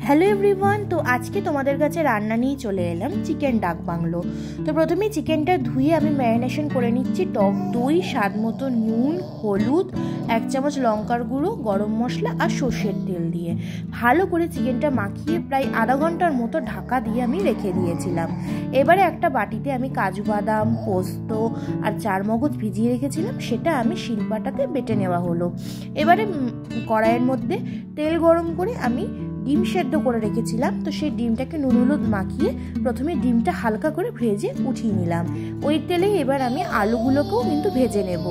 Hello everyone, তো আজকে তোমাদের কাছে রান্না নিয়ে চলে এলাম চিকেন ডাক বাংলো। তো প্রথমে চিকেনটা ধুয়ে আমি ম্যারিনেশন করে নিচ্ছি টক দই, স্বাদ মতো নুন, হলুদ, 1 চামচ লঙ্কার গুঁড়ো, গরম মশলা আর সর্ষের তেল দিয়ে ভালো করে চিকেনটা মাখিয়ে প্রায় আধা ঘন্টার মতো ঢাকা দিয়ে আমি রেখে দিয়েছিলাম। এবারে একটা বাটিতে আমি কাজু বাদাম, পোস্ত আর চারমগজ ভিজিয়ে রেখেছিলাম, সেটা আমি শিলপাটাতে বেটে নেওয়া হলো। এবারে কড়াইয়ের মধ্যে তেল গরম করে আমি ডিম সেদ্ধ করে রেখেছিলাম, তো সেই ডিমটাকে নুন হলুদ মাখিয়ে প্রথমে ডিমটা হালকা করে ভেজে উঠিয়ে নিলাম। ওই তেলেই এবার আমি আলুগুলোকেও কিন্তু ভেজে নেব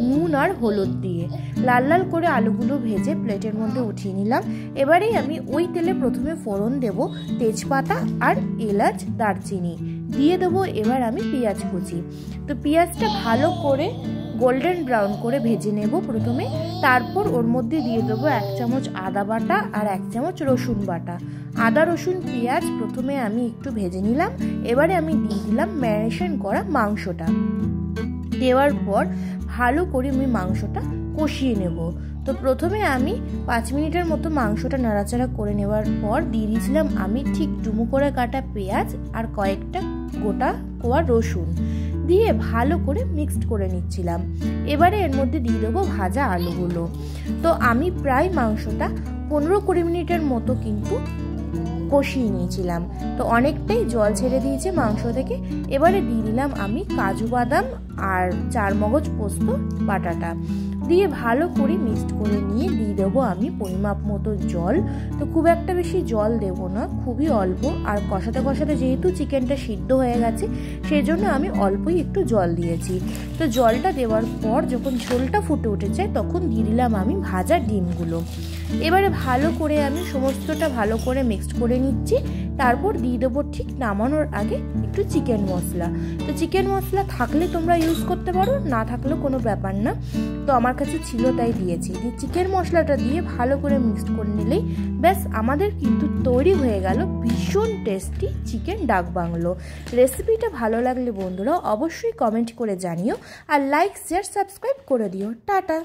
নুন আর হলুদ দিয়ে। লাল লাল করে আলুগুলো ভেজে প্লেটের মধ্যে উঠিয়ে নিলাম। এবারেই আমি ওই তেলে প্রথমে ফোড়ন দেব তেজপাতা আর এলাচ, দারচিনি দিয়ে দেবো। এবার আমি পেঁয়াজ কুচি, তো পেঁয়াজটা ভালো করে গোল্ডেন ব্রাউন করে ভেজে নেব প্রথমে। তারপর ওর মধ্যে দিয়ে দেবো 1 চামচ আদা বাটা আর 1 চামচ রসুন বাটা। আদা রসুন পেঁয়াজ প্রথমে আমি একটু ভেজে নিলাম। এবারে আমি দিয়ে দিলাম ম্যারিনেশন করা মাংসটা। দেওয়ার পর ভালো করে আমি মাংসটা কষিয়ে নেব। তো প্রথমে আমি 5 মিনিটের মতো মাংসটা নাড়াচাড়া করে নেওয়ার পর দিয়ে দিয়েছিলাম আমি ঠিক ডুমো করে কাটা পেঁয়াজ আর কয়েকটা গোটা কোয়া রসুন দিয়ে ভালো করে মিক্সড করে নিচ্ছিলাম। এবারে এর মধ্যে দিয়ে দেবো ভাজা আলুগুলো। তো আমি প্রায় মাংসটা 15-20 মিনিটের মতো কিন্তু কষিয়ে নিয়েছিলাম, তো অনেকটাই জল ছেড়ে দিয়েছে মাংস থেকে। এবারে দিয়ে দিলাম আমি কাজু বাদাম আর চারমগজ পোস্ত বাটাটা দিয়ে ভালো করে মিক্সড করে নিয়ে দিয়ে দেবো আমি পরিমাপ মতো জল। তো খুব একটা বেশি জল দেবো না, খুবই অল্প। আর কষাতে কষাতে যেহেতু চিকেনটা সিদ্ধ হয়ে গেছে, সেই জন্য আমি অল্পই একটু জল দিয়েছি। তো জলটা দেওয়ার পর যখন ঝোলটা ফুটে উঠেছে তখন দিয়ে দিলাম আমি ভাজা ডিমগুলো। এবারে ভালো করে আমি সমস্তটা ভালো করে মিক্সড করে নিচ্ছি। তারপর দিয়ে দেবো ঠিক নামানোর আগে একটু চিকেন মশলা। তো চিকেন মশলা থাকলে তোমরা ইউজ করতে পারো, না থাকলেও কোনো ব্যাপার না। তো আমার কাছে ছিল তাই দিয়েছি। দিয়ে চিকেন মশলাটা দিয়ে ভালো করে মিক্সড করে নিলেই ব্যাস আমাদের কিন্তু তৈরি হয়ে গেল ভীষণ টেস্টি চিকেন ডাক বাংলো। রেসিপিটা ভালো লাগলে বন্ধুরা অবশ্যই কমেন্ট করে জানিও আর লাইক, শেয়ার, সাবস্ক্রাইব করে দিও। টাটা।